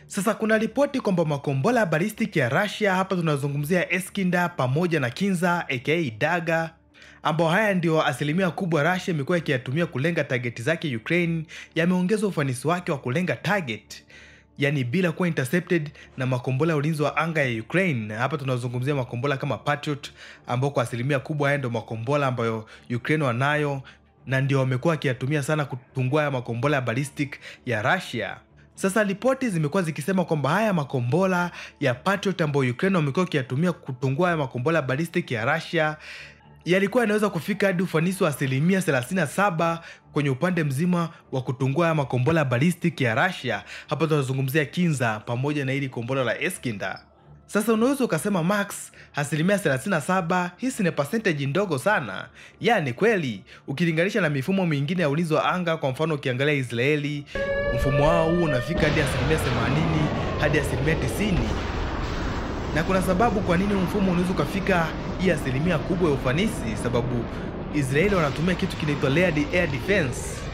Sasa kuna ripoti kwamba makombora ballistic ya Russia, hapa tunazungumzia Iskander pamoja na Kinza aka Daga, ambao haya ndio asilimia kubwa Russia imekuwa ikiyatumia kulenga target zake Ukraine, yameongeza ufanisi wake wa kulenga target, yani bila kuwa intercepted na makombora ya ulinzi wa anga ya Ukraine. Hapa tunazungumzia makombora kama Patriot, ambao kwa asilimia kubwa haya ndio makombora ambayo Ukraine wanayo na ndio wamekuwa wakiyatumia sana kutungua ya makombora ya ballistic ya Russia. Sasa ripoti zimekuwa zikisema kwamba haya makombora ya Patriot ambayo Ukraine wamekuwa wakiyatumia kutungua ya makombora ballistic ya Russia yalikuwa yanaweza kufika hadi ufanisi wa 37% kwenye upande mzima wa kutungua ya makombora ballistic ya Russia. Hapa tunazungumzia Kinza pamoja na hili kombora la Iskander. Sasa unaweza ukasema Max, 37%, hii ni percentage ndogo sana. Yani kweli, ukilinganisha na mifumo mingine ya ulinzi wa anga, kwa mfano ukiangalia Israeli, mfumo wao huu unafika hadi 80% hadi 90%. Na kuna sababu kwa nini mfumo unaweza ukafika hii asilimia kubwa ya ufanisi, sababu Israeli wanatumia kitu kinaitwa layered air defense.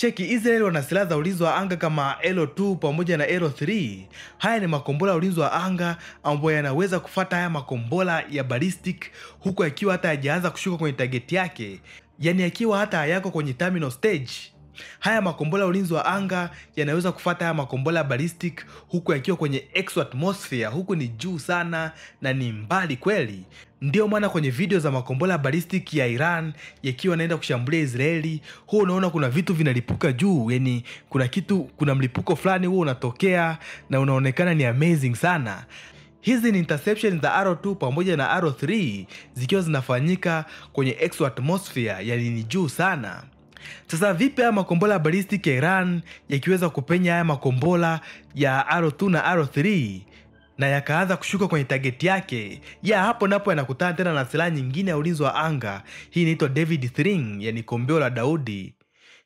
Cheki, Israel wana silaha za ulinzi wa anga kama L2 pamoja na L3. Haya ni makombora ya ulinzi wa anga ambayo yanaweza kufuata haya makombora ya ballistic huku yakiwa hata hajaanza kushuka kwenye target yake, yani yakiwa hata hayako kwenye terminal stage. Haya makombora ya ulinzi wa anga yanaweza kufuata haya makombora ya ballistic huku yakiwa kwenye exoatmosphere, huku ni juu sana na ni mbali kweli. Ndio maana kwenye video za makombora ballistic ya Iran yakiwa naenda kushambulia Israeli, huo unaona kuna vitu vinalipuka juu, yani kuna mlipuko fulani huo unatokea na unaonekana ni amazing sana. Hizi ni interception za R2 pamoja na R3 zikiwa zinafanyika kwenye exoatmosphere, yani ni juu sana. Sasa vipi haya makombora ballistic ya Iran yakiweza kupenya haya makombora ya R2 na R3 na yakaanza kushuka kwenye target yake? Hapo napo yanakutana tena na silaha nyingine ya ulinzi wa anga. Hii inaitwa David String, yani kombeo la Daudi.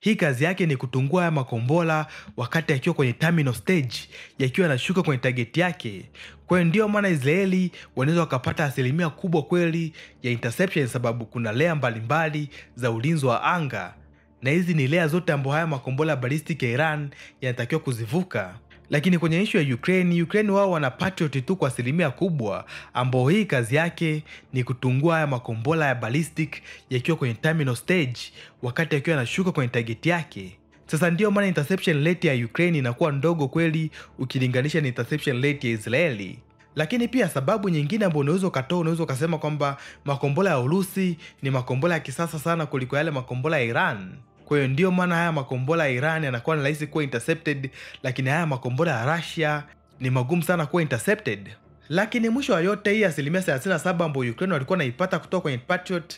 Hii kazi yake ni kutungua haya makombora wakati yakiwa kwenye terminal stage, yakiwa yanashuka kwenye target yake. Kwa hiyo ndio maana Israeli wanaweza wakapata asilimia kubwa kweli ya interception, sababu kuna layer mbalimbali za ulinzi wa anga, na hizi ni layer zote ambapo haya makombora ballistic ya Iran yanatakiwa kuzivuka. Lakini kwenye issue ya Ukraine wao wana Patriot tu kwa asilimia kubwa, ambao hii kazi yake ni kutungua haya makombora ya ballistic yakiwa kwenye terminal stage wakati yakiwa yanashuka kwenye target yake. Sasa ndio maana interception rate ya Ukraine inakuwa ndogo kweli ukilinganisha na interception rate ya Israeli. Lakini pia sababu nyingine ambayo unaweza ukasema kwamba makombora ya Urusi ni makombora ya kisasa sana kuliko yale makombora ya Iran. Kwa hiyo ndio maana haya makombora ya Iran yanakuwa ni rahisi kuwa intercepted, lakini haya makombora ya Russia ni magumu sana kuwa intercepted. Lakini mwisho wa yote, hii asilimia 37 ambayo Ukraine walikuwa naipata kutoka kwenye Patriot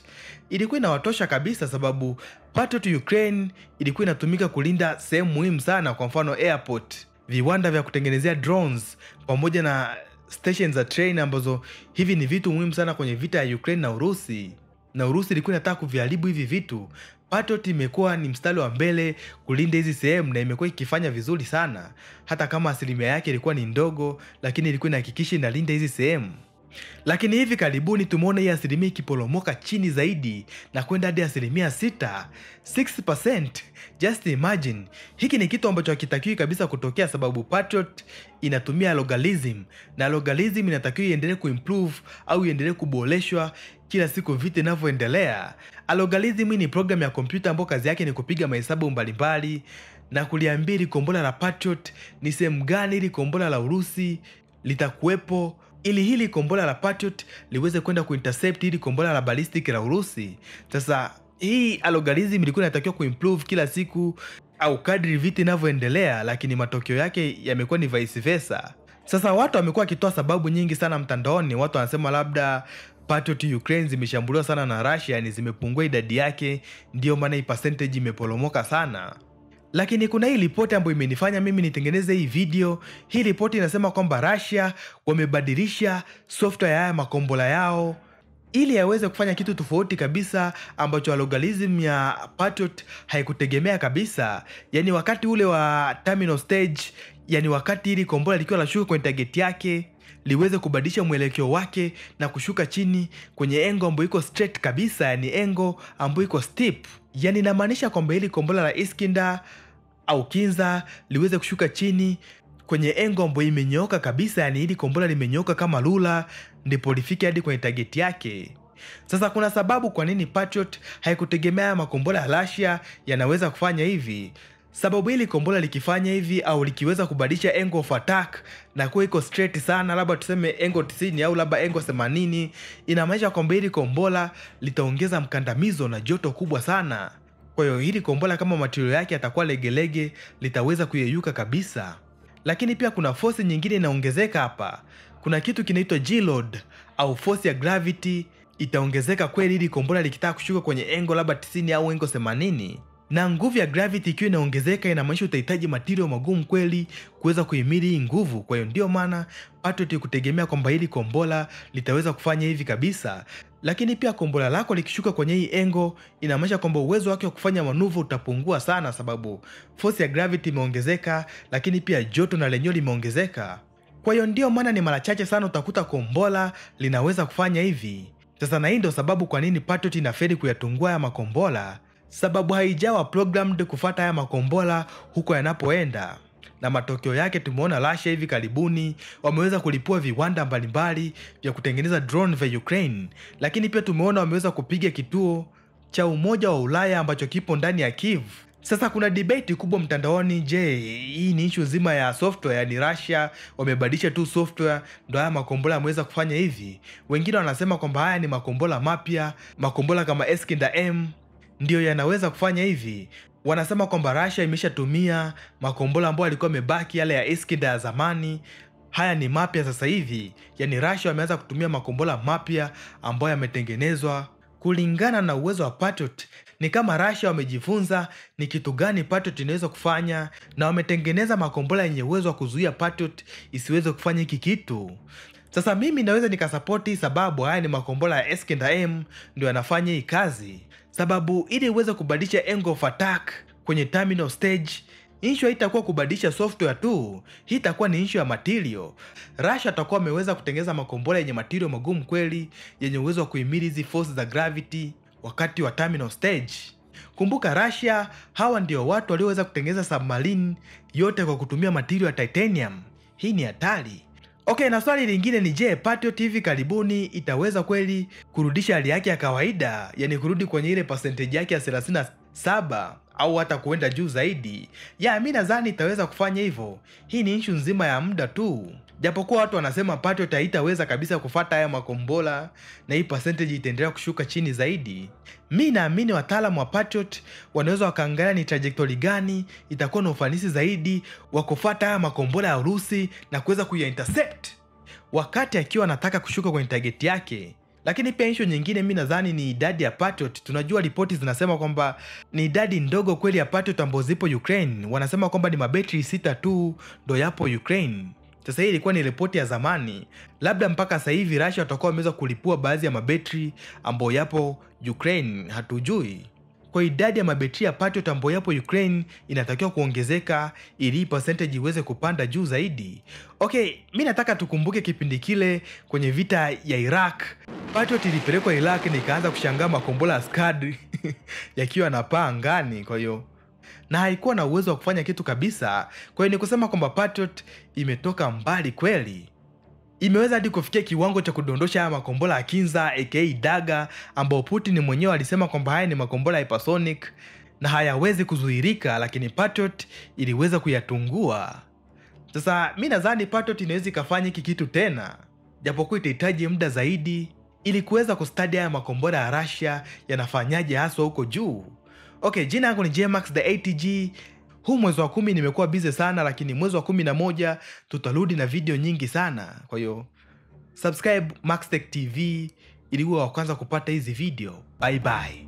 ilikuwa inawatosha kabisa, sababu Patriot Ukraine ilikuwa inatumika kulinda sehemu muhimu sana, kwa mfano airport, viwanda vya kutengenezea drones pamoja na stations za train, ambazo hivi ni vitu muhimu sana kwenye vita ya Ukraine na Urusi. Na Urusi ilikuwa inataka kuviharibu hivi vitu. Patriot imekuwa ni mstari wa mbele kulinda hizi sehemu na imekuwa ikifanya vizuri sana. Hata kama asilimia yake ilikuwa ni ndogo, lakini ilikuwa inahakikisha inalinda hizi sehemu. Lakini hivi karibuni tumeona hii asilimia ikiporomoka chini zaidi na kwenda hadi asilimia 6%. Just imagine. Hiki ni kitu ambacho hakitakiwi kabisa kutokea, sababu Patriot inatumia logarithm, na logarithm inatakiwa iendelee kuimprove au iendelee kuboreshwa kila siku vita inavyoendelea. Logarithm ni program ya kompyuta ambayo kazi yake ni kupiga mahesabu mbalimbali na kuliambia ili kombora la Patriot ni sehemu gani ili kombora la Urusi litakuwepo, ili hili kombora la Patriot liweze kwenda kuintercept ili kombora la ballistic la Urusi. Sasa hii algorithm ilikuwa inatakiwa kuimprove kila siku au kadri vita inavyoendelea, lakini matokeo yake yamekuwa ni vice versa. Sasa watu wamekuwa wakitoa sababu nyingi sana mtandaoni. Watu wanasema labda Patriot Ukraine zimeshambuliwa sana na Russia, yani zimepungua idadi yake, ndio maana hii percentage imeporomoka sana. Lakini kuna hii ripoti ambayo imenifanya mimi nitengeneze hii video. Hii ripoti inasema kwamba Russia wamebadilisha software ya haya makombora yao ili yaweze kufanya kitu tofauti kabisa ambacho algorithm ya Patriot haikutegemea kabisa. Yani wakati ule wa terminal stage, yani wakati hili kombora likiwa lashuka kwenye target yake, liweze kubadilisha mwelekeo wake na kushuka chini kwenye engo ambayo iko straight kabisa, yani engo ambayo iko steep. Yani inamaanisha kwamba hili kombora la Iskender au Kinza liweze kushuka chini kwenye engo ambayo imenyooka kabisa, yani hili kombora limenyooka kama lula, ndipo lifike hadi kwenye target yake. Sasa kuna sababu kwa nini Patriot haikutegemea makombora ya Russia yanaweza kufanya hivi. Sababu hili kombora likifanya hivi au likiweza kubadilisha angle of attack na kuwa iko straight sana, labda tuseme angle 90 au labda angle 80, inamaanisha kwamba hili kombora litaongeza mkandamizo na joto kubwa sana. Kwa hiyo hili kombora kama material yake atakuwa legelege, litaweza kuyeyuka kabisa. Lakini pia kuna force nyingine inaongezeka hapa. Kuna kitu kinaitwa G-load au force ya gravity itaongezeka kweli hili kombora likitaka kushuka kwenye angle labda 90 au angle 80. Na nguvu ya gravity ikiwa inaongezeka, inamaanisha utahitaji material magumu kweli kuweza kuhimili hii nguvu. Kwa hiyo ndio maana Patriot kutegemea kwamba hili kombora litaweza kufanya hivi kabisa. Lakini pia kombora lako likishuka kwenye hii angle, inamaanisha kwamba uwezo wake wa kufanya manuva utapungua sana, sababu force ya gravity imeongezeka, lakini pia joto na lenyewe limeongezeka. Kwa hiyo ndio maana ni mara chache sana utakuta kombora linaweza kufanya hivi. Sasa na hii ndio sababu kwa nini Patriot inafeli kuyatungua haya makombora, sababu haijawa programmed kufuata haya makombora huko yanapoenda. Na matokeo yake tumeona Russia hivi karibuni wameweza kulipua viwanda mbalimbali vya kutengeneza drone vya Ukraine, lakini pia tumeona wameweza kupiga kituo cha Umoja wa Ulaya ambacho kipo ndani ya Kiev. Sasa kuna debate kubwa mtandaoni, je, hii ni issue zima ya software, yani Russia wamebadilisha tu software ndio haya makombora yameweza kufanya hivi? Wengine wanasema kwamba haya ni makombora mapya, makombora kama Iskender M ndio yanaweza kufanya hivi. Wanasema kwamba Russia imeshatumia makombora ambayo yalikuwa yamebaki yale ya Iskender ya zamani, haya ni mapya sasa hivi. Yani Russia wameanza kutumia makombora mapya ambayo yametengenezwa kulingana na uwezo wa Patriot. Ni kama Russia wamejifunza ni kitu gani Patriot inaweza kufanya, na wametengeneza makombora yenye uwezo wa kuzuia Patriot isiweze kufanya hiki kitu. Sasa mimi naweza nikasapoti sababu haya ni makombora ya Iskender M ndio yanafanya hii kazi. Sababu ili uweze kubadilisha angle of attack kwenye terminal stage, issue haitakuwa kubadilisha software tu, hii itakuwa ni issue ya material. Russia atakuwa ameweza kutengeneza makombora yenye material magumu kweli, yenye uwezo wa kuhimili hizi force za gravity wakati wa terminal stage. Kumbuka Russia hawa ndio watu walioweza kutengeneza submarine yote kwa kutumia material ya titanium. Hii ni hatari. Okay, na swali lingine ni je, Patriot hivi karibuni itaweza kweli kurudisha hali yake ya kawaida, yani kurudi kwenye ile percentage yake ya 37 au hata kuenda juu zaidi? Mimi nadhani itaweza kufanya hivyo. Hii ni issue nzima ya muda tu. Japokuwa watu wanasema Patriot haitaweza kabisa kufuata haya makombora na hii percentage itaendelea kushuka chini zaidi. Mimi naamini wataalamu wa Patriot wanaweza wakaangalia ni trajectory gani itakuwa na ufanisi zaidi wa kufuata haya makombora ya Urusi na kuweza kuya-intercept wakati akiwa anataka kushuka kwenye target yake. Lakini pia issue nyingine mimi nadhani ni idadi ya Patriot. Tunajua ripoti zinasema kwamba ni idadi ndogo kweli ya Patriot ambazo zipo Ukraine. Wanasema kwamba ni mabetri 6 tu ndo yapo Ukraine. Sasa hii ilikuwa ni ripoti ya zamani. Labda mpaka sasa hivi Russia watakuwa wameweza kulipua baadhi ya mabetri ambayo yapo Ukraine, hatujui. Kwa idadi ya mabetri ya Patriot ambayo yapo Ukraine inatakiwa kuongezeka ili percentage iweze kupanda juu zaidi. Okay, mimi nataka tukumbuke kipindi kile kwenye vita ya Iraq. Patriot ilipelekwa Iraq na ikaanza kushangaa makombora ya Scud yakiwa yanapaa angani, kwa hiyo na haikuwa na uwezo wa kufanya kitu kabisa. Kwa hiyo ni kusema kwamba Patriot imetoka mbali kweli. Imeweza hadi kufikia kiwango cha kudondosha haya makombora ya Kinza aka Dagger, ambao Putin mwenyewe alisema kwamba haya ni makombora hypersonic na hayawezi kuzuirika, lakini Patriot iliweza kuyatungua. Sasa mimi nadhani Patriot inaweza ikafanya hiki kitu tena, japokuwa itahitaji muda zaidi ili kuweza kustadi haya makombora ya Russia yanafanyaje haswa huko juu. Okay, jina yangu ni Jmax the ATG. Huu mwezi wa 10 nimekuwa busy sana, lakini mwezi wa 11 tutarudi na video nyingi sana. Kwa hiyo subscribe Maxtech TV ili uwe wa kwanza kupata hizi video. Bye bye.